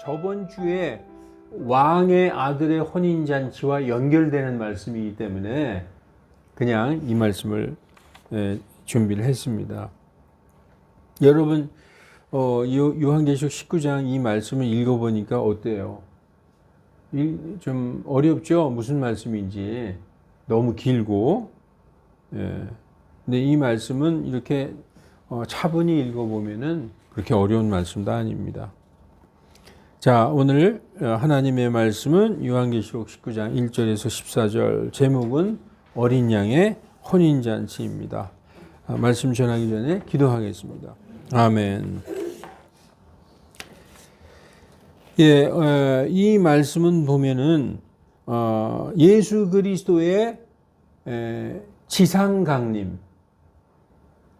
저번 주에 왕의 아들의 혼인잔치와 연결되는 말씀이기 때문에 그냥 이 말씀을 준비를 했습니다. 여러분 요한계시록 19장 이 말씀을 읽어보니까 어때요? 좀 어렵죠? 무슨 말씀인지 너무 길고 근데 이 말씀은 이렇게 차분히 읽어보면은 그렇게 어려운 말씀도 아닙니다. 자, 오늘 하나님의 말씀은 요한계시록 19장 1절에서 14절, 제목은 어린 양의 혼인잔치입니다. 말씀 전하기 전에 기도하겠습니다. 아멘. 이 말씀은 보면은 예수 그리스도의 지상 강림.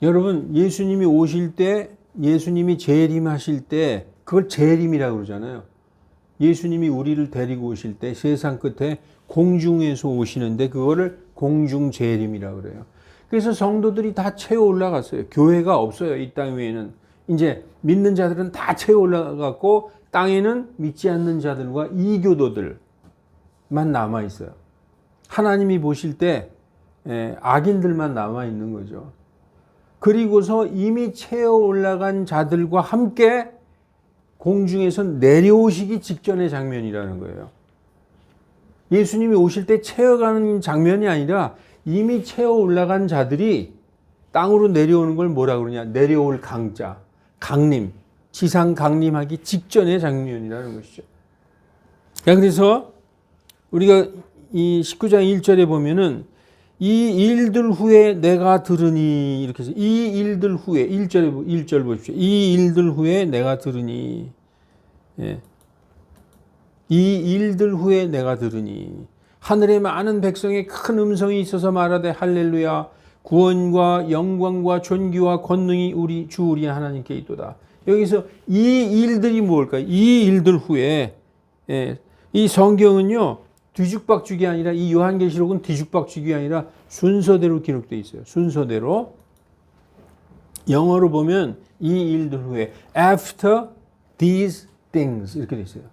여러분, 예수님이 오실 때, 예수님이 재림하실 때 그걸 재림이라고 그러잖아요. 예수님이 우리를 데리고 오실 때 세상 끝에 공중에서 오시는데 그거를 공중 재림이라고 그래요. 그래서 성도들이 다 채워 올라갔어요. 교회가 없어요. 이 땅 위에는. 이제 믿는 자들은 다 채워 올라갔고 땅에는 믿지 않는 자들과 이교도들만 남아 있어요. 하나님이 보실 때 악인들만 남아 있는 거죠. 그리고서 이미 채워 올라간 자들과 함께 공중에서 내려오시기 직전의 장면이라는 거예요. 예수님이 오실 때 채워가는 장면이 아니라 이미 채워 올라간 자들이 땅으로 내려오는 걸 뭐라 그러냐? 내려올 강자, 강림, 지상 강림하기 직전의 장면이라는 것이죠. 그래서 우리가 이 19장 1절에 보면은 이 일들 후에 내가 들으니 이렇게 해서 이 일들 후에 1절 보십시오. 이 일들 후에 내가 들으니 이 일들 후에 내가 들으니 하늘에 많은 백성의 큰 음성이 있어서 말하되 할렐루야 구원과 영광과 존귀와 권능이 우리 주 우리 하나님께 있도다. 여기서 이 일들이 뭘까? 이 일들 후에 이 성경은요 뒤죽박죽이 아니라 이 요한계시록은 뒤죽박죽이 아니라 순서대로 기록되어 있어요. 순서대로 영어로 보면 이 일들 후에 after these things 이렇게 돼 있어요.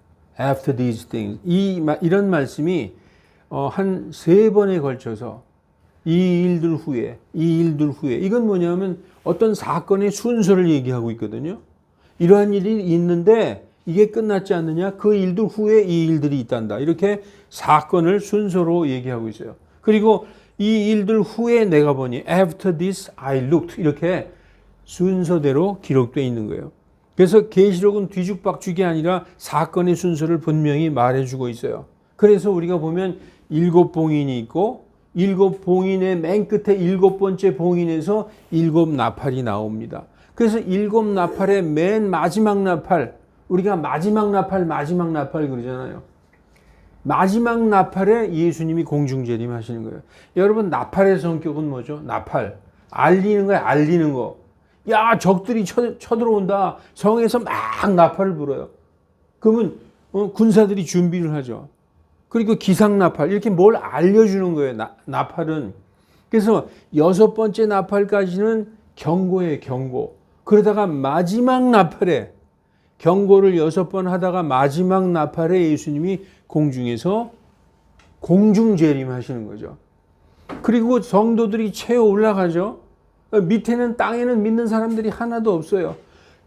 after these things 이런 말씀이 한 3번에 걸쳐서 이 일들 후에 이건 뭐냐면 어떤 사건의 순서를 얘기하고 있거든요. 이러한 일이 있는데 이게 끝났지 않느냐? 그 일들 후에 이 일들이 있단다. 이렇게 사건을 순서로 얘기하고 있어요. 그리고 이 일들 후에 내가 보니 after this I looked 이렇게 순서대로 기록되어 있는 거예요. 그래서 계시록은 뒤죽박죽이 아니라 사건의 순서를 분명히 말해주고 있어요. 그래서 우리가 보면 7봉인이 있고 7봉인의 맨 끝에 7번째 봉인에서 7나팔이 나옵니다. 그래서 7나팔의 맨 마지막 나팔, 우리가 마지막 나팔 그러잖아요. 마지막 나팔에 예수님이 공중재림 하시는 거예요. 여러분, 나팔의 성격은 뭐죠? 나팔. 알리는 거예요, 알리는 거. 야, 적들이 쳐들어온다. 성에서 막 나팔을 불어요. 그러면 군사들이 준비를 하죠. 그리고 기상나팔, 이렇게 뭘 알려주는 거예요, 나팔은. 그래서 6번째 나팔까지는 경고예요, 경고. 그러다가 마지막 나팔에 경고를 6번 하다가 마지막 나팔에 예수님이 공중에서 공중재림 하시는 거죠. 그리고 성도들이 채워 올라가죠. 밑에는 땅에는 믿는 사람들이 하나도 없어요.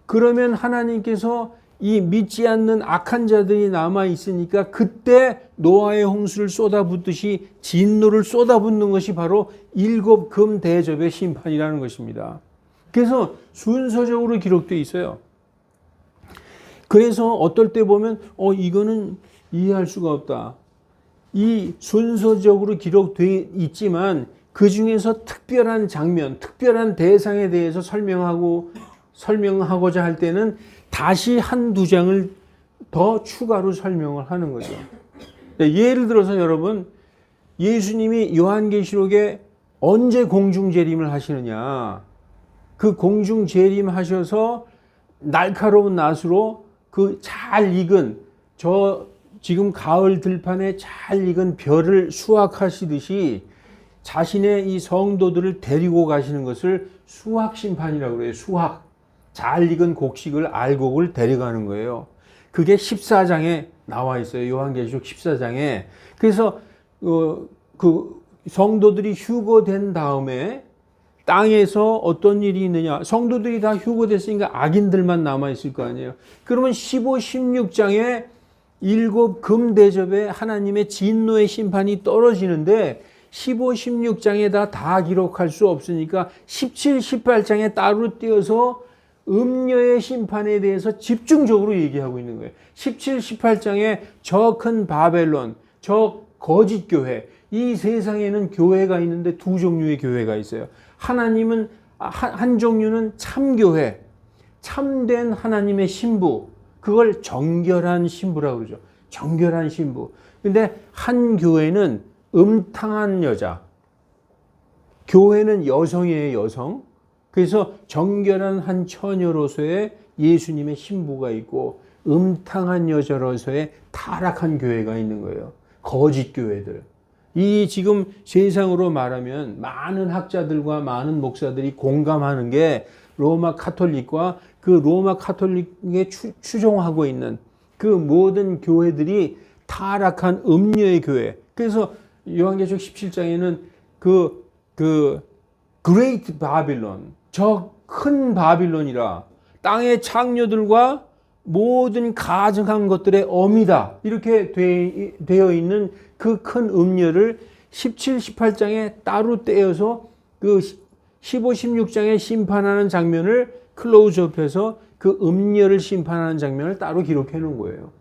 그러면 하나님께서 이 믿지 않는 악한 자들이 남아 있으니까 그때 노아의 홍수를 쏟아붓듯이 진노를 쏟아붓는 것이 바로 7금 대접의 심판이라는 것입니다. 그래서 순서적으로 기록되어 있어요. 그래서 어떨 때 보면 이거는 이해할 수가 없다. 이 순서적으로 기록되어 있지만 그 중에서 특별한 장면, 특별한 대상에 대해서 설명하고자 할 때는 다시 한두 장을 더 추가로 설명을 하는 거죠. 예를 들어서 여러분, 예수님이 요한계시록에 언제 공중재림을 하시느냐. 그 공중재림하셔서 날카로운 낫으로 그 잘 익은 지금 가을 들판에 잘 익은 벼를 수확하시듯이 자신의 이 성도들을 데리고 가시는 것을 수확심판이라고 그래요. 수확. 잘 익은 곡식을 알곡을 데려가는 거예요. 그게 14장에 나와 있어요. 요한계시록 14장에. 그래서 그 성도들이 휴거된 다음에 땅에서 어떤 일이 있느냐. 성도들이 다 휴거됐으니까 악인들만 남아있을 거 아니에요. 그러면 15, 16장에 일곱 금대접에 하나님의 진노의 심판이 떨어지는데 15, 16장에 다 기록할 수 없으니까 17, 18장에 따로 띄어서 음녀의 심판에 대해서 집중적으로 얘기하고 있는 거예요. 17, 18장에 저 큰 바벨론, 저 거짓 교회, 이 세상에는 교회가 있는데 두 종류의 교회가 있어요. 하나님은 한 종류는 참교회, 참된 하나님의 신부, 그걸 정결한 신부라고 그러죠. 정결한 신부. 근데 한 교회는 음탕한 여자, 교회는 여성이에요, 여성. 그래서 정결한 한 처녀로서의 예수님의 신부가 있고 음탕한 여자로서의 타락한 교회가 있는 거예요. 거짓 교회들. 이 지금 세상으로 말하면 많은 학자들과 많은 목사들이 공감하는 게 로마 카톨릭과 그 로마 카톨릭에 추종하고 있는 그 모든 교회들이 타락한 음녀의 교회. 그래서 요한계시록 17장에는 그 그레이트 바빌론, 저 큰 바빌론이라 땅의 창녀들과 모든 가증한 것들의 어미다. 이렇게 되어 있는 그 큰 음녀를 17, 18장에 따로 떼어서 그 15, 16장에 심판하는 장면을 클로즈업해서 그 음녀를 심판하는 장면을 따로 기록해 놓은 거예요.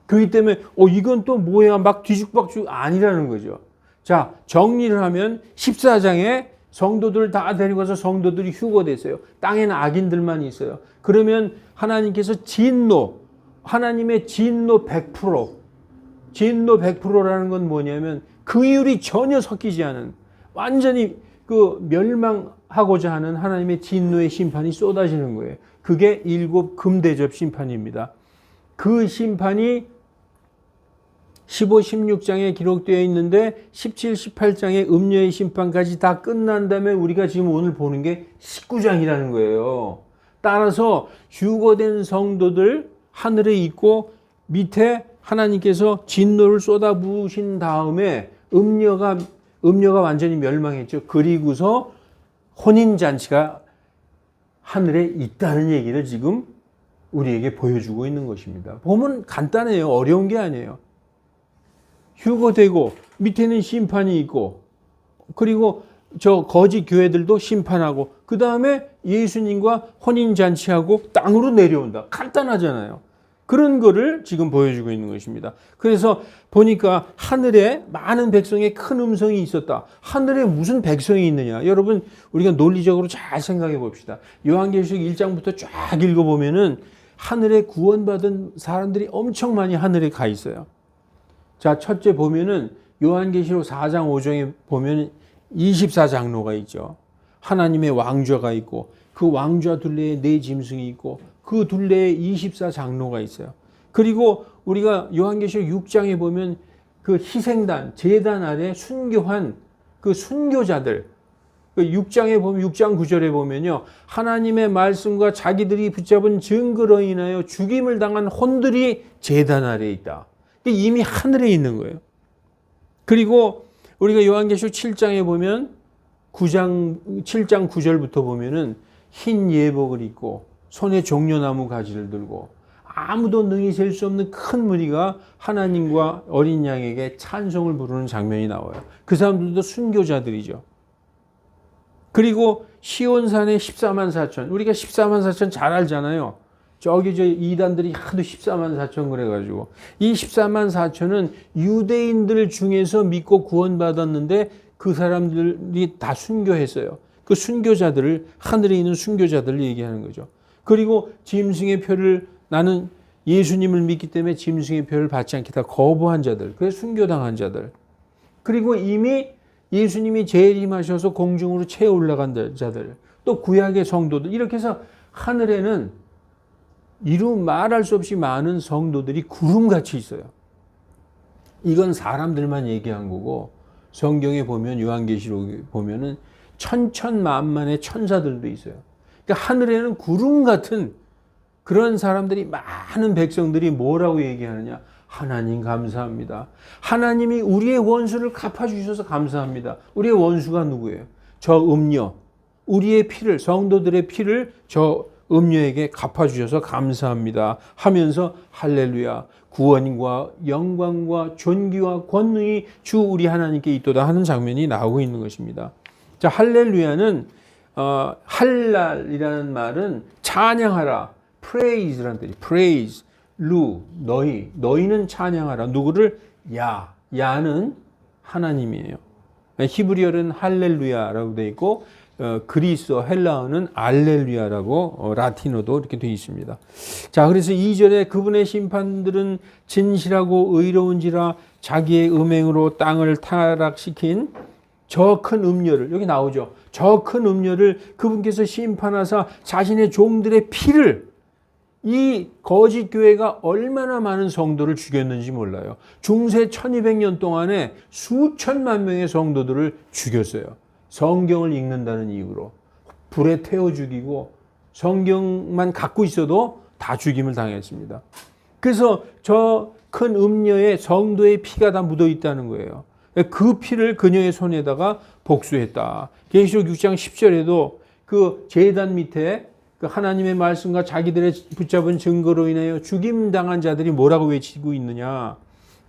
그렇기 때문에 이건 또 뭐야 막 뒤죽박죽 아니라는 거죠. 자, 정리를 하면 14장에 성도들 다 데리고 가서 성도들이 휴거됐어요. 땅에는 악인들만 있어요. 그러면 하나님께서 진노, 하나님의 진노 100%, 진노 100%라는 건 뭐냐면 그 이율이 전혀 섞이지 않은 완전히 그 멸망하고자 하는 하나님의 진노의 심판이 쏟아지는 거예요. 그게 일곱 금대접 심판입니다. 그 심판이 15, 16장에 기록되어 있는데 17, 18장의 음녀의 심판까지 다 끝난 다음에 우리가 지금 오늘 보는 게 19장이라는 거예요. 따라서 휴거된 성도들 하늘에 있고 밑에 하나님께서 진노를 쏟아부으신 다음에 음녀가 완전히 멸망했죠. 그리고서 혼인잔치가 하늘에 있다는 얘기를 지금 우리에게 보여주고 있는 것입니다. 보면 간단해요. 어려운 게 아니에요. 휴거되고 밑에는 심판이 있고 그리고 저 거짓 교회들도 심판하고 그 다음에 예수님과 혼인잔치하고 땅으로 내려온다. 간단하잖아요. 그런 거를 지금 보여주고 있는 것입니다. 그래서 보니까 하늘에 많은 백성의 큰 음성이 있었다. 하늘에 무슨 백성이 있느냐. 여러분 우리가 논리적으로 잘 생각해 봅시다. 요한계시록 1장부터 쫙 읽어보면은 하늘에 구원받은 사람들이 엄청 많이 하늘에 가 있어요. 자, 첫째 보면은 요한계시록 4장 5장에 보면 24장로가 있죠. 하나님의 왕좌가 있고 그 왕좌 둘레에 네 짐승이 있고 그 둘레에 24장로가 있어요. 그리고 우리가 요한계시록 6장에 보면 그 희생단, 제단 아래 순교한 그 순교자들, 그 6장에 보면 6장 9절에 보면요. 하나님의 말씀과 자기들이 붙잡은 증거로 인하여 죽임을 당한 혼들이 제단 아래에 있다. 이미 하늘에 있는 거예요. 그리고 우리가 요한계시록 7장에 보면 7장 9절부터 보면은 흰 예복을 입고 손에 종려나무 가지를 들고 아무도 능히 셀 수 없는 큰 무리가 하나님과 어린 양에게 찬송을 부르는 장면이 나와요. 그 사람들도 순교자들이죠. 그리고 시온산의 14만 4천, 우리가 14만 4천 잘 알잖아요. 저기 저 이단들이 하도 14만 4천 그래가지고 이 14만 4천은 유대인들 중에서 믿고 구원받았는데 그 사람들이 다 순교했어요. 그 순교자들을 하늘에 있는 순교자들을 얘기하는 거죠. 그리고 짐승의 표를 나는 예수님을 믿기 때문에 짐승의 표를 받지 않겠다 거부한 자들, 그래서 순교당한 자들. 그리고 이미 예수님이 재림하셔서 공중으로 채워 올라간 자들, 또 구약의 성도들, 이렇게 해서 하늘에는 이루 말할 수 없이 많은 성도들이 구름같이 있어요. 이건 사람들만 얘기한 거고 성경에 보면 요한계시록에 보면은 천천만만의 천사들도 있어요. 그러니까 하늘에는 구름 같은 그런 사람들이 많은 백성들이 뭐라고 얘기하느냐? 하나님 감사합니다. 하나님이 우리의 원수를 갚아주셔서 감사합니다. 우리의 원수가 누구예요? 저 음녀. 우리의 피를, 성도들의 피를 저 음녀에게 갚아주셔서 감사합니다 하면서 할렐루야, 구원과 영광과 존귀와 권능이 주 우리 하나님께 있도다 하는 장면이 나오고 있는 것입니다. 자, 할렐루야는 할랄이라는 말은 찬양하라, praise라는 뜻이 praise, 루, 너희는 찬양하라. 누구를? 야는 하나님이에요. 히브리어는 할렐루야라고 되어 있고 그리스어 헬라어는 알렐루야라고 라틴어도 이렇게 되어 있습니다. 자, 그래서 2절에 그분의 심판들은 진실하고 의로운지라 자기의 음행으로 땅을 타락시킨 저 큰 음녀를, 여기 나오죠. 저 큰 음녀를 그분께서 심판하사 자신의 종들의 피를, 이 거짓 교회가 얼마나 많은 성도를 죽였는지 몰라요. 중세 1200년 동안에 수천만 명의 성도들을 죽였어요. 성경을 읽는다는 이유로 불에 태워 죽이고 성경만 갖고 있어도 다 죽임을 당했습니다. 그래서 저 큰 음녀의 성도의 피가 다 묻어 있다는 거예요. 그 피를 그녀의 손에다가 복수했다. 계시록 6장 10절에도 그 제단 밑에 그 하나님의 말씀과 자기들의 붙잡은 증거로 인하여 죽임당한 자들이 뭐라고 외치고 있느냐?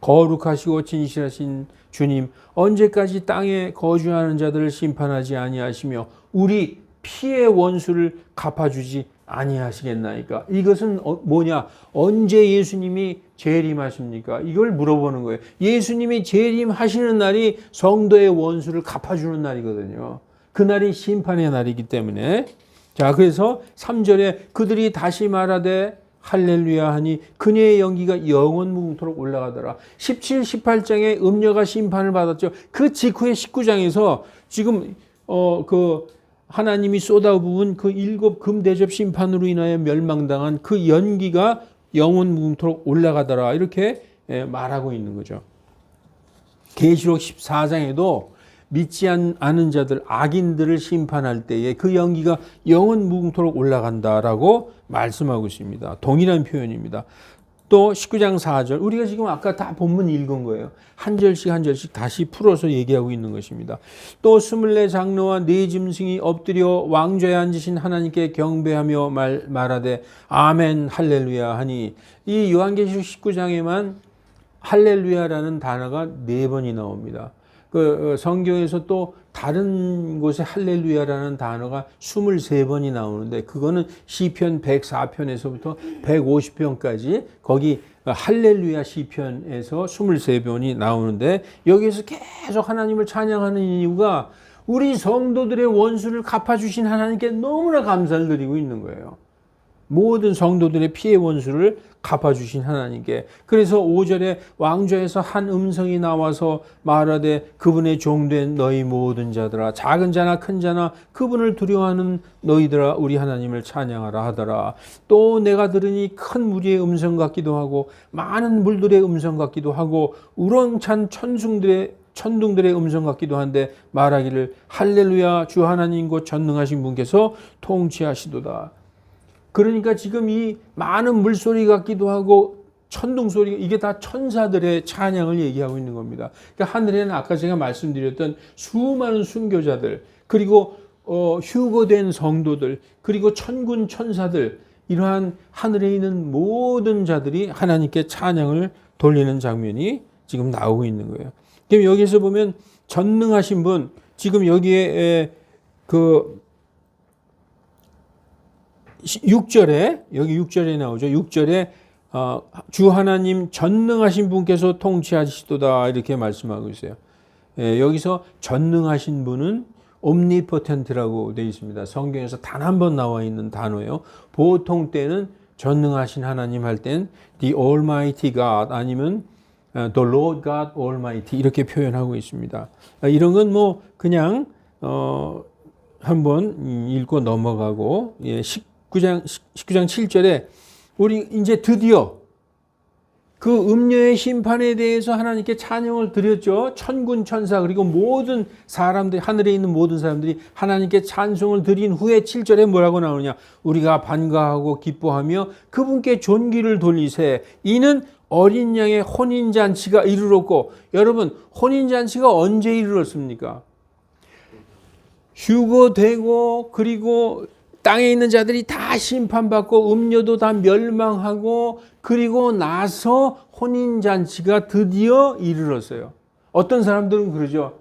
거룩하시고 진실하신 주님, 언제까지 땅에 거주하는 자들을 심판하지 아니하시며 우리 피의 원수를 갚아주지 아니하시겠나이까? 이것은 뭐냐? 언제 예수님이 재림하십니까? 이걸 물어보는 거예요. 예수님이 재림하시는 날이 성도의 원수를 갚아주는 날이거든요. 그날이 심판의 날이기 때문에. 자, 그래서 3절에 그들이 다시 말하되 할렐루야 하니 그녀의 연기가 영원 무궁토록 올라가더라. 17, 18장에 음녀가 심판을 받았죠. 그 직후에 19장에서 지금 그 하나님이 쏟아부은 그 7 금대접 심판으로 인하여 멸망당한 그 연기가 영원 무궁토록 올라가더라. 이렇게 말하고 있는 거죠. 계시록 14장에도 믿지 않은 자들, 악인들을 심판할 때에 그 연기가 영원 무궁토록 올라간다라고 말씀하고 있습니다. 동일한 표현입니다. 또 19장 4절, 우리가 지금 아까 다 본문 읽은 거예요. 한 절씩 한 절씩 다시 풀어서 얘기하고 있는 것입니다. 또 24 장로와 4 짐승이 엎드려 왕좌에 앉으신 하나님께 경배하며 말하되 아멘 할렐루야 하니, 이 요한계시록 19장에만 할렐루야라는 단어가 4번이 나옵니다. 그 성경에서 또 다른 곳에 할렐루야라는 단어가 23번이 나오는데, 그거는 시편 104편에서부터 150편까지 거기 할렐루야 시편에서 23번이 나오는데, 여기에서 계속 하나님을 찬양하는 이유가 우리 성도들의 원수를 갚아주신 하나님께 너무나 감사를 드리고 있는 거예요. 모든 성도들의 피해 원수를 갚아주신 하나님께. 그래서 5절에 왕좌에서 한 음성이 나와서 말하되 그분의 종된 너희 모든 자들아, 작은 자나 큰 자나 그분을 두려워하는 너희들아 우리 하나님을 찬양하라 하더라. 또 내가 들으니 큰 무리의 음성 같기도 하고 많은 물들의 음성 같기도 하고 우렁찬 천둥들의 음성 같기도 한데 말하기를 할렐루야 주 하나님 곧 전능하신 분께서 통치하시도다. 그러니까 지금 이 많은 물소리 같기도 하고 천둥 소리, 이게 다 천사들의 찬양을 얘기하고 있는 겁니다. 그러니까 하늘에는 아까 제가 말씀드렸던 수많은 순교자들, 그리고 휴거된 성도들, 그리고 천군 천사들, 이러한 하늘에 있는 모든 자들이 하나님께 찬양을 돌리는 장면이 지금 나오고 있는 거예요. 그럼 여기서 보면 전능하신 분, 지금 여기에 그 6절에, 여기 6절에 나오죠. 6절에 주 하나님 전능하신 분께서 통치하시도다 이렇게 말씀하고 있어요. 여기서 전능하신 분은 omnipotent라고 되어 있습니다. 성경에서 단 한 번 나와 있는 단어예요. 보통 때는 전능하신 하나님 할 땐 the almighty God 아니면 the Lord God Almighty 이렇게 표현하고 있습니다. 이런 건 뭐 그냥 한번 읽고 넘어가고, 19장 7절에 우리 이제 드디어 그 음녀의 심판에 대해서 하나님께 찬양을 드렸죠. 천군 천사 그리고 모든 사람들이, 하늘에 있는 모든 사람들이 하나님께 찬송을 드린 후에 7절에 뭐라고 나오느냐. 우리가 반가하고 기뻐하며 그분께 존귀를 돌리세. 이는 어린 양의 혼인잔치가 이르렀고, 여러분 혼인잔치가 언제 이르렀습니까? 휴거되고 그리고 땅에 있는 자들이 다 심판받고 음녀도 다 멸망하고 그리고 나서 혼인잔치가 드디어 이르렀어요. 어떤 사람들은 그러죠.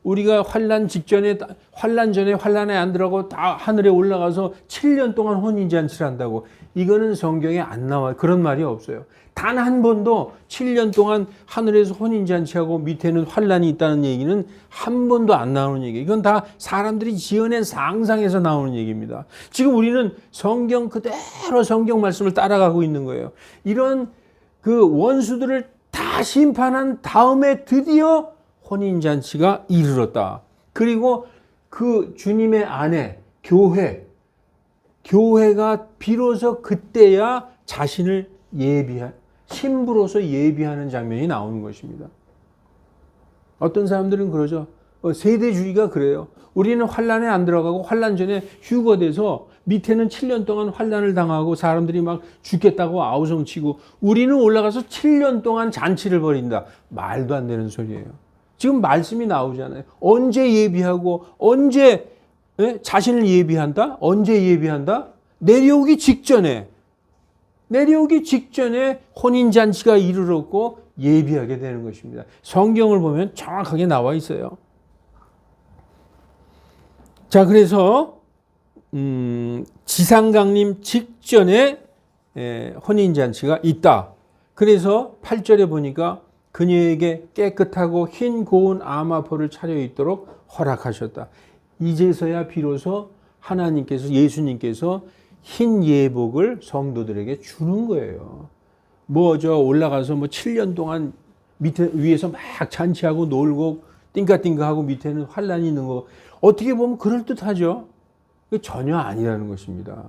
우리가 환난 직전에, 환난 전에 환난에 안 들어가고 다 하늘에 올라가서 7년 동안 혼인잔치를 한다고. 이거는 성경에 안 나와요. 그런 말이 없어요. 단 한 번도 7년 동안 하늘에서 혼인잔치하고 밑에는 환난이 있다는 얘기는 한 번도 안 나오는 얘기예요. 이건 다 사람들이 지어낸 상상에서 나오는 얘기입니다. 지금 우리는 성경 그대로 성경 말씀을 따라가고 있는 거예요. 이런 그 원수들을 다 심판한 다음에 드디어 혼인잔치가 이르렀다. 그리고 그 주님의 아내, 교회가 비로소 그때야 자신을 신부로서 예비하는 장면이 나오는 것입니다. 어떤 사람들은 그러죠. 세대주의가 그래요. 우리는 환난에 안 들어가고 환난 전에 휴거돼서 밑에는 7년 동안 환난을 당하고 사람들이 막 죽겠다고 아우성치고 우리는 올라가서 7년 동안 잔치를 벌인다. 말도 안 되는 소리예요. 지금 말씀이 나오잖아요. 언제 예비하고 언제 자신을 예비한다? 언제 예비한다? 내려오기 직전에 혼인잔치가 이르렀고 예비하게 되는 것입니다. 성경을 보면 정확하게 나와 있어요. 자, 그래서 지상강림 직전에 혼인잔치가 있다. 그래서 8절에 보니까 그녀에게 깨끗하고 흰 고운 아마포를 차려 입도록 허락하셨다. 이제서야 비로소 하나님께서, 예수님께서 흰 예복을 성도들에게 주는 거예요. 올라가서 7년 동안 위에서 막 잔치하고 놀고 띵까띵까하고 밑에는 환난이 있는 거. 어떻게 보면 그럴듯하죠. 전혀 아니라는 것입니다.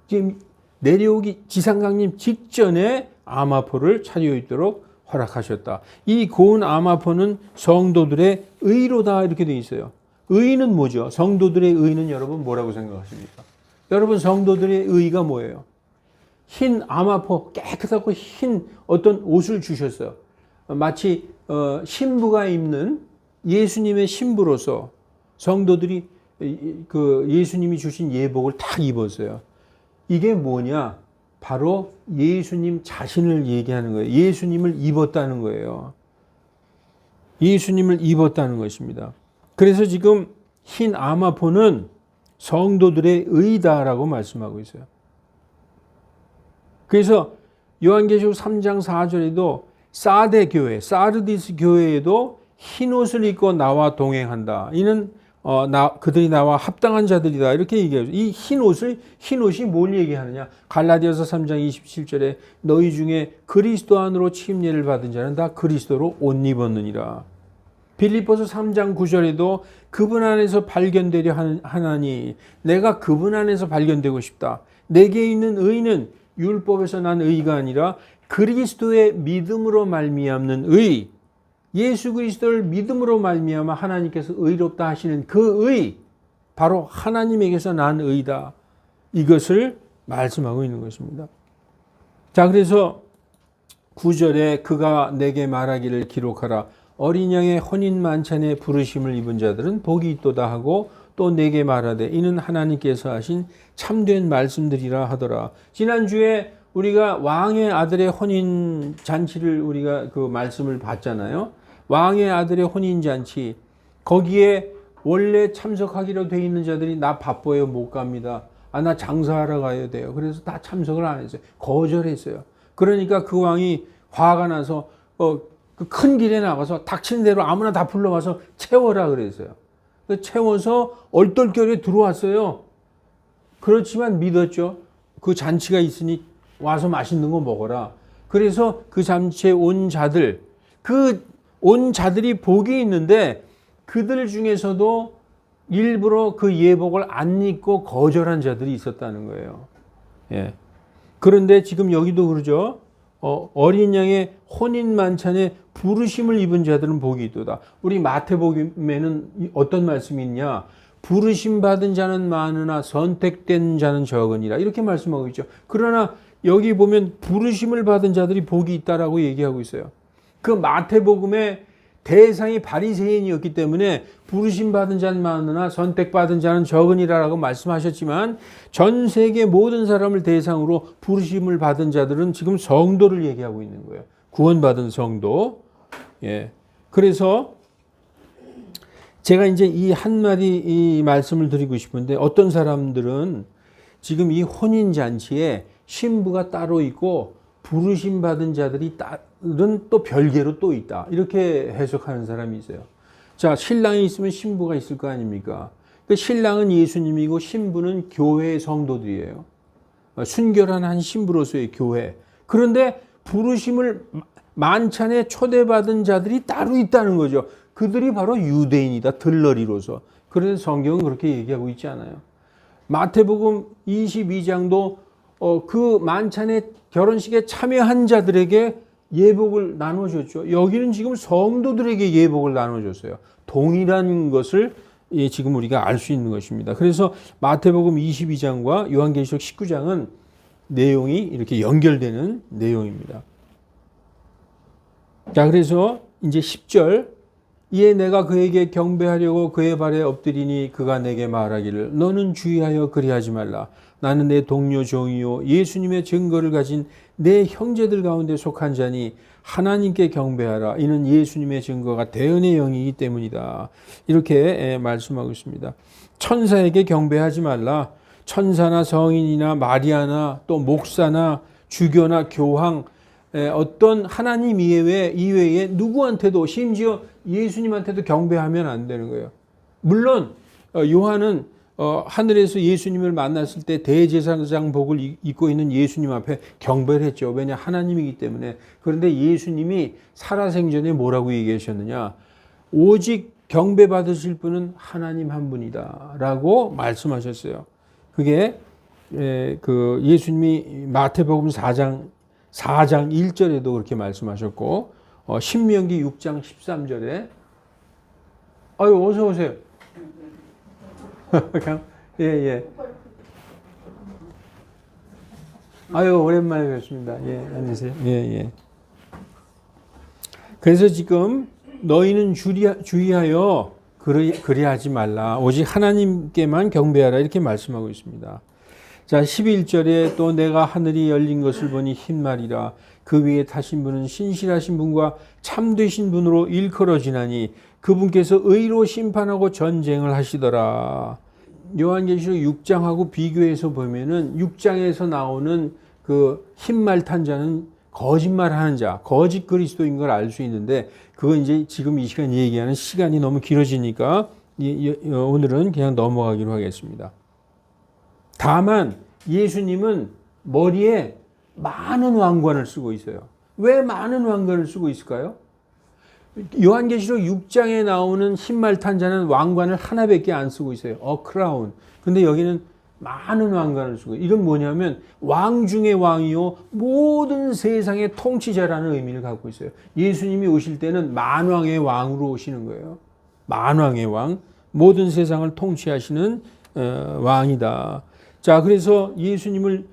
지금 내려오기 지상강림 직전에 아마포를 차려 입도록 허락하셨다. 이 고운 아마포는 성도들의 의로다 이렇게 되어 있어요. 의는 뭐죠? 성도들의 의는 여러분 뭐라고 생각하십니까? 여러분 성도들의 의가 뭐예요? 흰 아마포, 깨끗하고 흰 어떤 옷을 주셨어요. 마치 신부가 입는 예수님의 신부로서 성도들이 그 예수님이 주신 예복을 딱 입었어요. 이게 뭐냐? 바로 예수님 자신을 얘기하는 거예요. 예수님을 입었다는 거예요. 예수님을 입었다는 것입니다. 그래서 지금 흰 아마포는 성도들의 의다라고 말씀하고 있어요. 그래서 요한계시록 3장 4절에도 사데 교회, 사르디스 교회에도 흰 옷을 입고 나와 동행한다. 이는 그들이 나와 합당한 자들이다. 이렇게 얘기해요. 이 흰 옷이 뭘 얘기하느냐? 갈라디아서 3장 27절에 너희 중에 그리스도 안으로 침례를 받은 자는 다 그리스도로 옷 입었느니라. 빌립보서 3장 9절에도 그분 안에서 발견되려 하나니 내가 그분 안에서 발견되고 싶다. 내게 있는 의는 율법에서 난 의가 아니라 그리스도의 믿음으로 말미암는 의. 예수 그리스도를 믿음으로 말미암아 하나님께서 의롭다 하시는 그 의, 바로 하나님에게서 난 의다. 이것을 말씀하고 있는 것입니다. 자, 그래서 9절에 그가 내게 말하기를 기록하라. 어린 양의 혼인 만찬에 부르심을 입은 자들은 복이 있도다 하고 또 내게 말하되 이는 하나님께서 하신 참된 말씀들이라 하더라. 지난주에 우리가 왕의 아들의 혼인 잔치를 우리가 그 말씀을 봤잖아요. 왕의 아들의 혼인 잔치, 거기에 원래 참석하기로 돼 있는 자들이 나 바빠요 못 갑니다. 나 장사하러 가야 돼요. 그래서 다 참석을 안 했어요. 거절했어요. 그러니까 그 왕이 화가 나서 그 큰 길에 나가서 닥치는 대로 아무나 다 불러와서 채워라 그랬어요. 채워서 얼떨결에 들어왔어요. 그렇지만 믿었죠. 그 잔치가 있으니 와서 맛있는 거 먹어라. 그래서 그 잔치에 온 자들, 온 자들이 복이 있는데 그들 중에서도 일부러 그 예복을 안 입고 거절한 자들이 있었다는 거예요. 예. 그런데 지금 여기도 그러죠. 어린 양의 혼인 만찬에 부르심을 입은 자들은 복이 있도다. 우리 마태복음에는 어떤 말씀이 있냐? 부르심 받은 자는 많으나 선택된 자는 적으니라. 이렇게 말씀하고 있죠. 그러나 여기 보면 부르심을 받은 자들이 복이 있다라고 얘기하고 있어요. 그 마태복음의 대상이 바리새인이었기 때문에 부르심 받은 자는 많으나 선택받은 자는 적으니라라고 말씀하셨지만 전 세계 모든 사람을 대상으로 부르심을 받은 자들은 지금 성도를 얘기하고 있는 거예요. 구원받은 성도. 예. 그래서 제가 이제 이 한마디 이 말씀을 드리고 싶은데 어떤 사람들은 지금 이 혼인잔치에 신부가 따로 있고 부르심 받은 자들은 또 별개로 또 있다. 이렇게 해석하는 사람이 있어요. 자, 신랑이 있으면 신부가 있을 거 아닙니까? 그 신랑은 예수님이고 신부는 교회의 성도들이에요. 순결한 한 신부로서의 교회. 그런데 부르심을 만찬에 초대받은 자들이 따로 있다는 거죠. 그들이 바로 유대인이다. 들러리로서. 그래서 성경은 그렇게 얘기하고 있지 않아요. 마태복음 22장도 그 만찬에 결혼식에 참여한 자들에게 예복을 나눠줬죠. 여기는 지금 성도들에게 예복을 나눠줬어요. 동일한 것을 지금 우리가 알 수 있는 것입니다. 그래서 마태복음 22장과 요한계시록 19장은 내용이 이렇게 연결되는 내용입니다. 자, 그래서 이제 10절 이에 내가 그에게 경배하려고 그의 발에 엎드리니 그가 내게 말하기를 너는 주의하여 그리하지 말라. 나는 내 동료 종이요 예수님의 증거를 가진 내 형제들 가운데 속한 자니 하나님께 경배하라. 이는 예수님의 증거가 대언의 영이기 때문이다. 이렇게 말씀하고 있습니다. 천사에게 경배하지 말라. 천사나 성인이나 마리아나 또 목사나 주교나 교황 어떤 하나님 이외에 누구한테도 심지어 예수님한테도 경배하면 안 되는 거예요. 물론 요한은 하늘에서 예수님을 만났을 때 대제사장복을 입고 있는 예수님 앞에 경배를 했죠. 왜냐 하나님이기 때문에. 그런데 예수님이 살아생전에 뭐라고 얘기하셨느냐? 오직 경배받으실 분은 하나님 한 분이다 라고 말씀하셨어요. 그게 그 예수님이 마태복음 4장 1절에도 그렇게 말씀하셨고 신명기 6장 13절에 아유 어서 오세요. 예. 아유 오랜만에 뵙습니다. 예, 앉으세요. 예. 그래서 지금 너희는 주의하여 그리하지 말라. 오직 하나님께만 경배하라. 이렇게 말씀하고 있습니다. 자, 11절에 또 내가 하늘이 열린 것을 보니 흰말이라. 그 위에 타신 분은 신실하신 분과 참되신 분으로 일컬어지나니 그분께서 의로 심판하고 전쟁을 하시더라. 요한계시록 6장하고 비교해서 보면은 6장에서 나오는 그 흰말 탄 자는 거짓말하는 자, 거짓 그리스도인 걸 알 수 있는데 그건 이제 지금 이 시간 얘기하는 시간이 너무 길어지니까 오늘은 그냥 넘어가기로 하겠습니다. 다만 예수님은 머리에 많은 왕관을 쓰고 있어요. 왜 많은 왕관을 쓰고 있을까요? 요한계시록 6장에 나오는 흰말 탄 자는 왕관을 하나밖에 안 쓰고 있어요. 크라운. 근데 여기는 많은 왕관을 쓰고 이건 뭐냐면 왕 중의 왕이요 모든 세상의 통치자라는 의미를 갖고 있어요. 예수님이 오실 때는 만왕의 왕으로 오시는 거예요. 만왕의 왕, 모든 세상을 통치하시는 왕이다. 자, 그래서 예수님을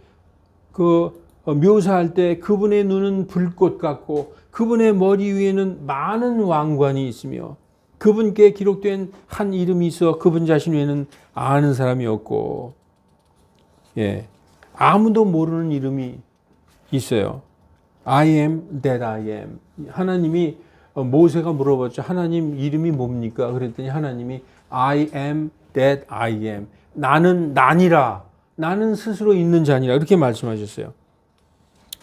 묘사할 때 그분의 눈은 불꽃 같고 그분의 머리 위에는 많은 왕관이 있으며 그분께 기록된 한 이름이 있어 그분 자신 외에는 아는 사람이 없고 예, 아무도 모르는 이름이 있어요. I am that I am. 하나님이 모세가 물어봤죠. 하나님 이름이 뭡니까? 그랬더니 하나님이 I am that I am. 나는 나니라. 나는 스스로 있는 자니라. 이렇게 말씀하셨어요.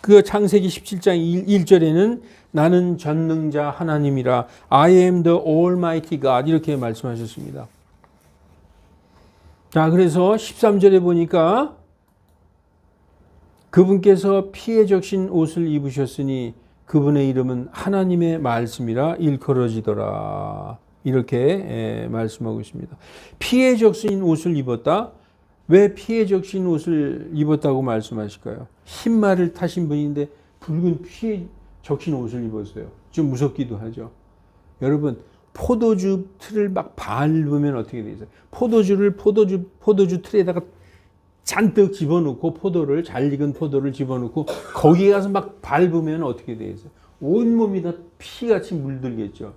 그 창세기 17장 1절에는 나는 전능자 하나님이라 I am the almighty God 이렇게 말씀하셨습니다. 자, 그래서 13절에 보니까 그분께서 피에 적신 옷을 입으셨으니 그분의 이름은 하나님의 말씀이라 일컬어지더라. 이렇게 말씀하고 있습니다. 피에 적신 옷을 입었다. 왜 피에 적신 옷을 입었다고 말씀하실까요? 흰 말을 타신 분인데 붉은 피에 적신 옷을 입었어요. 좀 무섭기도 하죠. 여러분, 포도주 틀을 막 밟으면 어떻게 되겠어요? 포도주 틀에다가 잔뜩 집어넣고 잘 익은 포도를 집어넣고 거기에 가서 막 밟으면 어떻게 되겠어요? 온몸이 다 피같이 물들겠죠.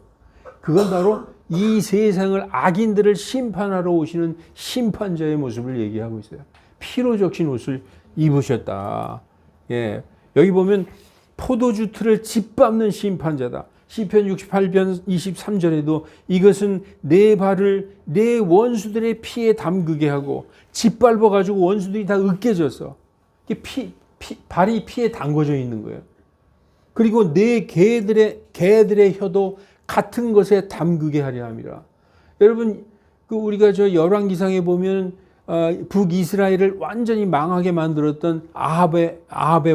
그건 바로 이 세상을 악인들을 심판하러 오시는 심판자의 모습을 얘기하고 있어요. 피로 적신 옷을 입으셨다. 예. 여기 보면 포도주 틀을 짓밟는 심판자다. 시편 68편 23절에도 이것은 내 발을 내 원수들의 피에 담그게 하고 짓밟아가지고 원수들이 다 으깨졌어. 발이 피에 담궈져 있는 거예요. 그리고 내 개들의 혀도 같은 것에 담그게 하려 함이라. 여러분, 우리가 저 열왕기상에 보면 북이스라엘을 완전히 망하게 만들었던 아합의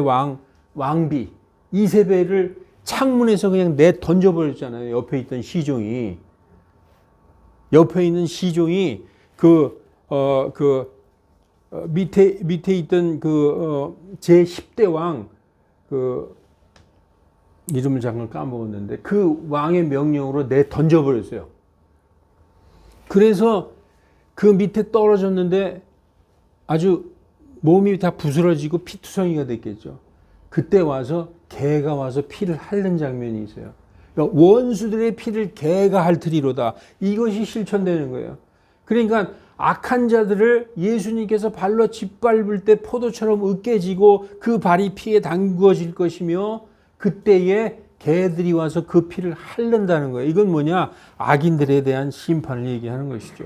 왕비 이세벨을 창문에서 그냥 던져버렸잖아요. 옆에 있는 시종이 밑에 있던 제 10대 왕 이름을 잠깐 까먹었는데 그 왕의 명령으로 던져버렸어요. 그래서 그 밑에 떨어졌는데 아주 몸이 다 부스러지고 피투성이가 됐겠죠. 그때 와서 개가 와서 피를 핥는 장면이 있어요. 그러니까 원수들의 피를 개가 핥으리로다. 이것이 실천되는 거예요. 그러니까 악한 자들을 예수님께서 발로 짓밟을 때 포도처럼 으깨지고 그 발이 피에 담궈질 것이며 그때에 개들이 와서 그 피를 핥는다는 거예요. 이건 뭐냐? 악인들에 대한 심판을 얘기하는 것이죠.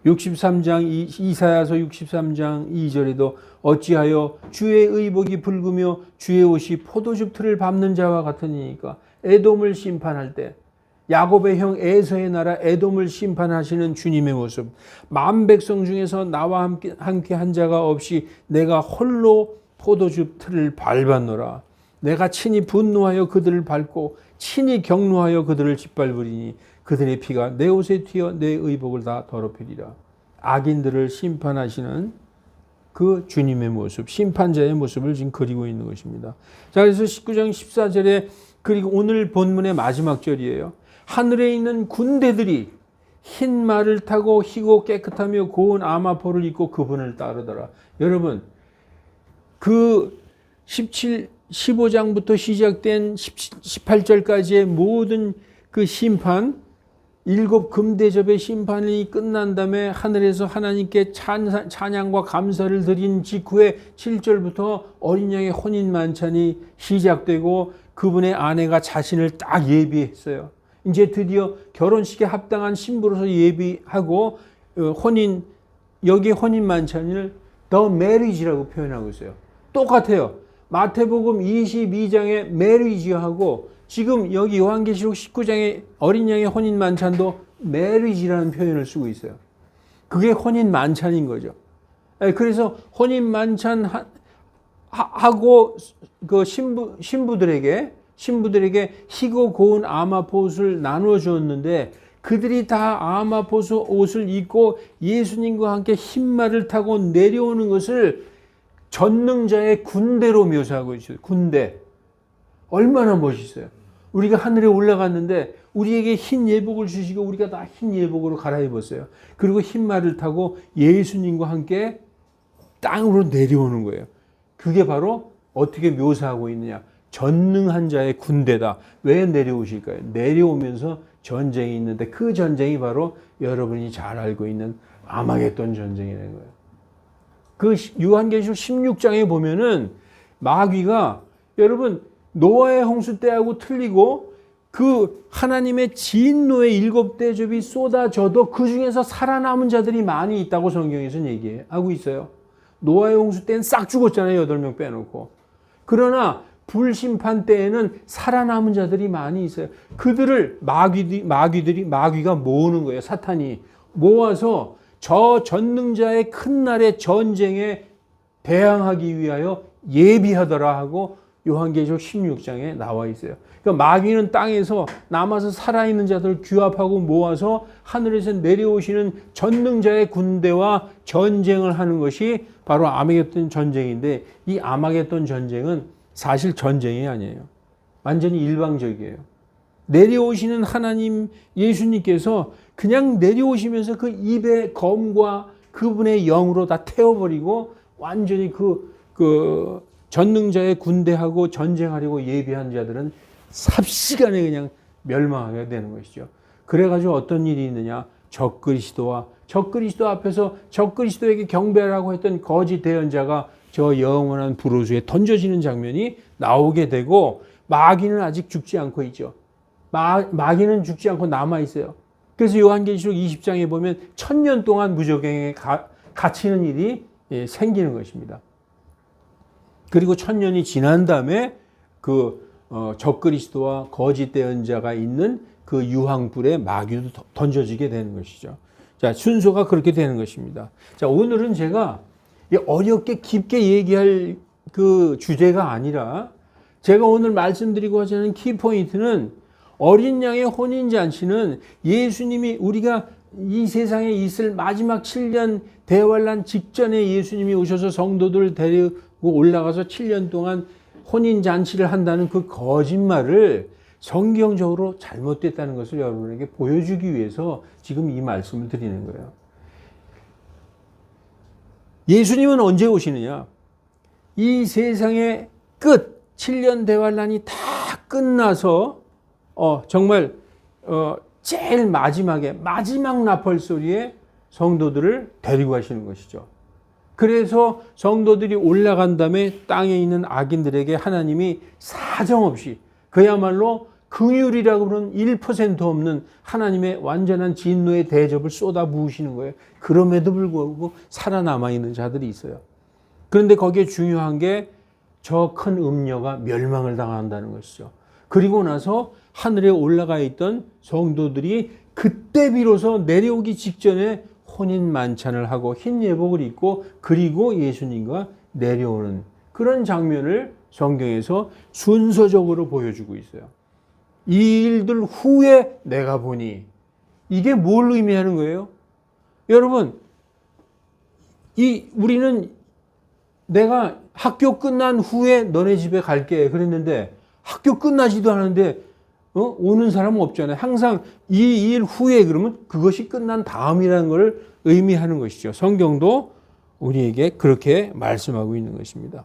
63장 이사야서 63장 2절에도 어찌하여 주의 의복이 붉으며 주의 옷이 포도즙 틀을 밟는 자와 같으니까 에돔을 심판할 때 야곱의 형 에서의 나라 에돔을 심판하시는 주님의 모습. 만 백성 중에서 나와 함께 한 자가 없이 내가 홀로 포도즙 틀을 밟았노라. 내가 친히 분노하여 그들을 밟고 친히 경노하여 그들을 짓밟으리니 그들의 피가 내 옷에 튀어 내 의복을 다 더럽히리라. 악인들을 심판하시는 그 주님의 모습, 심판자의 모습을 지금 그리고 있는 것입니다. 자, 그래서 19장 14절에 그리고 오늘 본문의 마지막 절이에요. 하늘에 있는 군대들이 흰 말을 타고 희고 깨끗하며 고운 아마포를 입고 그분을 따르더라. 여러분, 그 15장부터 시작된 18절까지의 모든 그 심판, 7 금대접의 심판이 끝난 다음에 하늘에서 하나님께 찬양과 감사를 드린 직후에 7절부터 어린 양의 혼인 만찬이 시작되고 그분의 아내가 자신을 딱 예비했어요. 이제 드디어 결혼식에 합당한 신부로서 예비하고 여기 혼인 만찬을 The Marriage라고 표현하고 있어요. 똑같아요. 마태복음 22장의 Marriage하고 지금 여기 요한계시록 19장의 어린 양의 혼인 만찬도 Marriage라는 표현을 쓰고 있어요. 그게 혼인 만찬인 거죠. 그래서 혼인 만찬 하고 그 신부들에게 희고 고운 아마포옷을 나누어 주었는데 그들이 다 아마포스 옷을 입고 예수님과 함께 흰말을 타고 내려오는 것을 전능자의 군대로 묘사하고 있어요. 군대. 얼마나 멋있어요. 우리가 하늘에 올라갔는데 우리에게 흰 예복을 주시고 우리가 다 흰 예복으로 갈아입었어요. 그리고 흰말을 타고 예수님과 함께 땅으로 내려오는 거예요. 그게 바로 어떻게 묘사하고 있느냐. 전능한 자의 군대다. 왜 내려오실까요? 내려오면서 전쟁이 있는데 그 전쟁이 바로 여러분이 잘 알고 있는 아마겟돈 전쟁이라는 거예요. 그 요한계시록 16장에 보면은 마귀가 여러분 노아의 홍수 때하고 틀리고 그 하나님의 진노의 7 대접이 쏟아져도 그 중에서 살아남은 자들이 많이 있다고 성경에서는 얘기하고 있어요. 노아의 홍수 때는 싹 죽었잖아요. 8명 빼놓고. 그러나 불심판 때에는 살아남은 자들이 많이 있어요. 그들을 마귀가 모으는 거예요. 사탄이 모아서 저 전능자의 큰 날의 전쟁에 대항하기 위하여 예비하더라 하고 요한계시록 16장에 나와 있어요. 그러니까 마귀는 땅에서 남아서 살아있는 자들을 규합하고 모아서 하늘에서 내려오시는 전능자의 군대와 전쟁을 하는 것이 바로 아마겟돈 전쟁인데 이 아마겟돈 전쟁은 사실 전쟁이 아니에요. 완전히 일방적이에요. 내려오시는 하나님 예수님께서 그냥 내려오시면서 그 입의 검과 그분의 영으로 다 태워버리고 완전히 그 전능자의 군대하고 전쟁하려고 예비한 자들은 삽시간에 그냥 멸망하게 되는 것이죠. 그래가지고 어떤 일이 있느냐? 적그리스도 앞에서 적그리스도에게 경배하라고 했던 거짓 대언자가 저 영원한 불호수에 던져지는 장면이 나오게 되고 마귀는 아직 죽지 않고 있죠. 마귀는 죽지 않고 남아 있어요. 그래서 요한계시록 20장에 보면 1000년 동안 무저갱에 갇히는 일이 생기는 것입니다. 그리고 1000년이 지난 다음에 적그리스도와 거짓 대언자가 있는 그 유황불에 마귀도 던져지게 되는 것이죠. 자, 순서가 그렇게 되는 것입니다. 자, 오늘은 제가 어렵게 깊게 얘기할 그 주제가 아니라 제가 오늘 말씀드리고자 하는 키포인트는 어린 양의 혼인잔치는 예수님이 우리가 이 세상에 있을 마지막 7년 대환란 직전에 예수님이 오셔서 성도들을 데리고 올라가서 7년 동안 혼인잔치를 한다는 그 거짓말을 성경적으로 잘못됐다는 것을 여러분에게 보여주기 위해서 지금 이 말씀을 드리는 거예요. 예수님은 언제 오시느냐? 이 세상의 끝, 7년 대환란이 다 끝나서 정말 제일 마지막에 마지막 나팔 소리에 성도들을 데리고 가시는 것이죠. 그래서 성도들이 올라간 다음에 땅에 있는 악인들에게 하나님이 사정없이 그야말로 긍휼이라고 그러는 1% 없는 하나님의 완전한 진노의 대접을 쏟아 부으시는 거예요. 그럼에도 불구하고 살아남아 있는 자들이 있어요. 그런데 거기에 중요한 게 저 큰 음녀가 멸망을 당한다는 것이죠. 그리고 나서 하늘에 올라가 있던 성도들이 그때 비로소 내려오기 직전에 혼인 만찬을 하고 흰 예복을 입고 그리고 예수님과 내려오는 그런 장면을 성경에서 순서적으로 보여주고 있어요. 이 일들 후에 내가 보니 이게 뭘 의미하는 거예요? 여러분, 우리는 내가 학교 끝난 후에 너네 집에 갈게 그랬는데 학교 끝나지도 않았는데 오는 사람은 없잖아요. 항상 이 일 후에 그러면 그것이 끝난 다음이라는 걸 의미하는 것이죠. 성경도 우리에게 그렇게 말씀하고 있는 것입니다.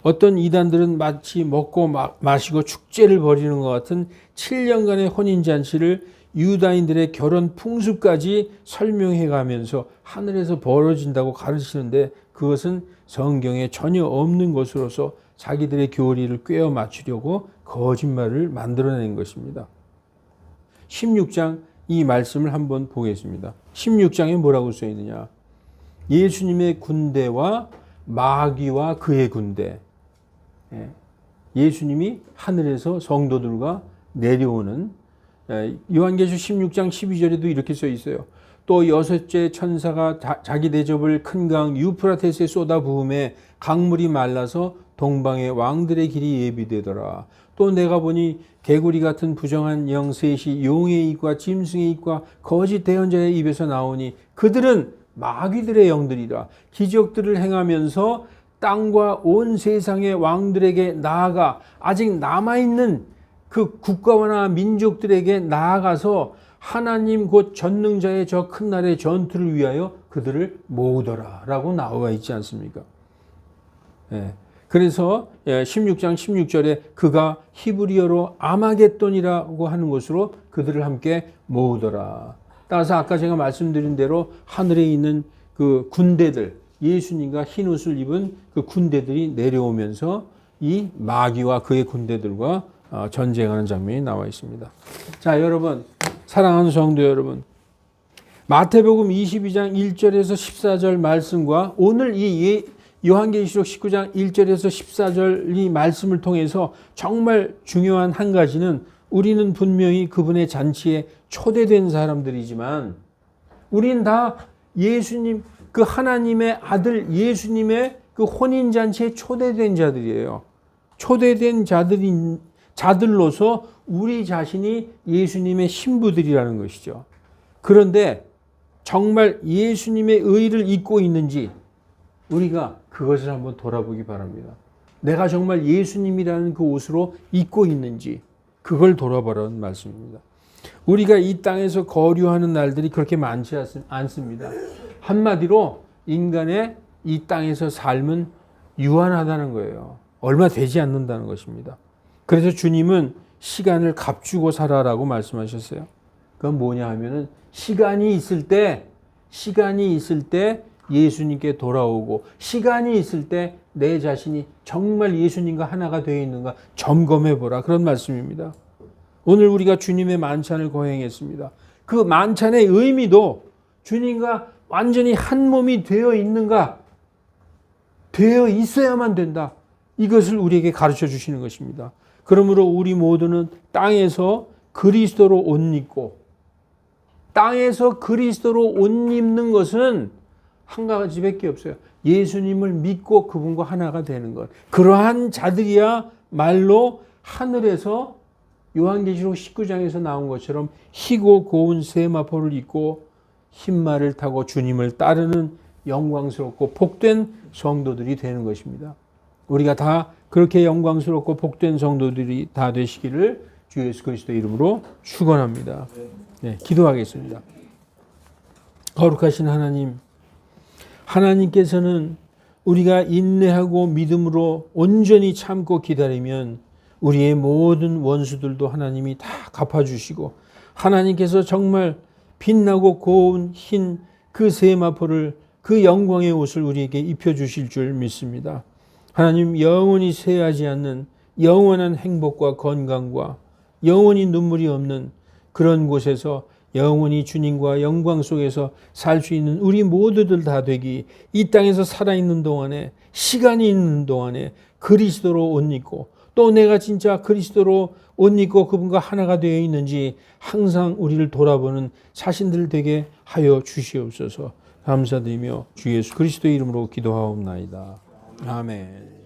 어떤 이단들은 마치 먹고 마시고 축제를 벌이는 것 같은 7년간의 혼인잔치를 유다인들의 결혼 풍습까지 설명해 가면서 하늘에서 벌어진다고 가르치는데 그것은 성경에 전혀 없는 것으로서 자기들의 교리를 꿰어 맞추려고 거짓말을 만들어낸 것입니다. 16장 이 말씀을 한번 보겠습니다. 16장에 뭐라고 써 있느냐? 예수님의 군대와 마귀와 그의 군대. 예수님이 하늘에서 성도들과 내려오는 요한계시록 16장 12절에도 이렇게 써 있어요. 또 여섯째 천사가 자기 대접을 큰 강 유프라테스에 쏟아 부음에 강물이 말라서 동방의 왕들의 길이 예비되더라. 또 내가 보니 개구리 같은 부정한 영 셋이 용의 입과 짐승의 입과 거짓 대언자의 입에서 나오니 그들은 마귀들의 영들이라. 기적들을 행하면서 땅과 온 세상의 왕들에게 나아가 아직 남아있는 그 국가나 민족들에게 나아가서 하나님 곧 전능자의 저 큰 날의 전투를 위하여 그들을 모으더라 라고 나와 있지 않습니까? 그래서 16장 16절에 그가 히브리어로 아마겟돈이라고 하는 것으로 그들을 함께 모으더라. 따라서 아까 제가 말씀드린 대로 하늘에 있는 그 군대들, 예수님과 흰 옷을 입은 그 군대들이 내려오면서 이 마귀와 그의 군대들과 전쟁하는 장면이 나와 있습니다. 자, 여러분, 사랑하는 성도 여러분, 마태복음 22장 1절에서 14절 말씀과 오늘 이 요한계시록 19장 1절에서 14절 이 말씀을 통해서 정말 중요한 한 가지는 우리는 분명히 그분의 잔치에 초대된 사람들이지만 우린 다 예수님, 그 하나님의 아들 예수님의 그 혼인잔치에 초대된 자들이에요. 초대된 자들로서 우리 자신이 예수님의 신부들이라는 것이죠. 그런데 정말 예수님의 의를 잊고 있는지 우리가 그것을 한번 돌아보기 바랍니다. 내가 정말 예수님이라는 그 옷으로 입고 있는지 그걸 돌아보라는 말씀입니다. 우리가 이 땅에서 거류하는 날들이 그렇게 많지 않습니다. 한마디로 인간의 이 땅에서 삶은 유한하다는 거예요. 얼마 되지 않는다는 것입니다. 그래서 주님은 시간을 값주고 살아라고 말씀하셨어요. 그건 뭐냐 하면은 시간이 있을 때 예수님께 돌아오고 시간이 있을 때 내 자신이 정말 예수님과 하나가 되어 있는가 점검해 보라. 그런 말씀입니다. 오늘 우리가 주님의 만찬을 거행했습니다. 그 만찬의 의미도 주님과 완전히 한 몸이 되어 있는가, 되어 있어야만 된다. 이것을 우리에게 가르쳐 주시는 것입니다. 그러므로 우리 모두는 땅에서 그리스도로 옷 입고, 땅에서 그리스도로 옷 입는 것은 한 가지밖에 없어요. 예수님을 믿고 그분과 하나가 되는 것. 그러한 자들이야 말로 하늘에서 요한계시록 19장에서 나온 것처럼 희고 고운 세마포를 입고 흰 말을 타고 주님을 따르는 영광스럽고 복된 성도들이 되는 것입니다. 우리가 다 그렇게 영광스럽고 복된 성도들이 다 되시기를 주 예수 그리스도 이름으로 축원합니다. 네, 기도하겠습니다. 거룩하신 하나님, 하나님께서는 우리가 인내하고 믿음으로 온전히 참고 기다리면 우리의 모든 원수들도 하나님이 다 갚아주시고 하나님께서 정말 빛나고 고운 흰 그 세마포를 그 영광의 옷을 우리에게 입혀주실 줄 믿습니다. 하나님, 영원히 쇠하지 않는 영원한 행복과 건강과 영원히 눈물이 없는 그런 곳에서 영원히 주님과 영광 속에서 살 수 있는 우리 모두들 다 되기, 이 땅에서 살아있는 동안에, 시간이 있는 동안에 그리스도로 옷 입고 또 내가 진짜 그리스도로 옷 입고 그분과 하나가 되어 있는지 항상 우리를 돌아보는 자신들 되게 하여 주시옵소서. 감사드리며 주 예수 그리스도의 이름으로 기도하옵나이다. 아멘.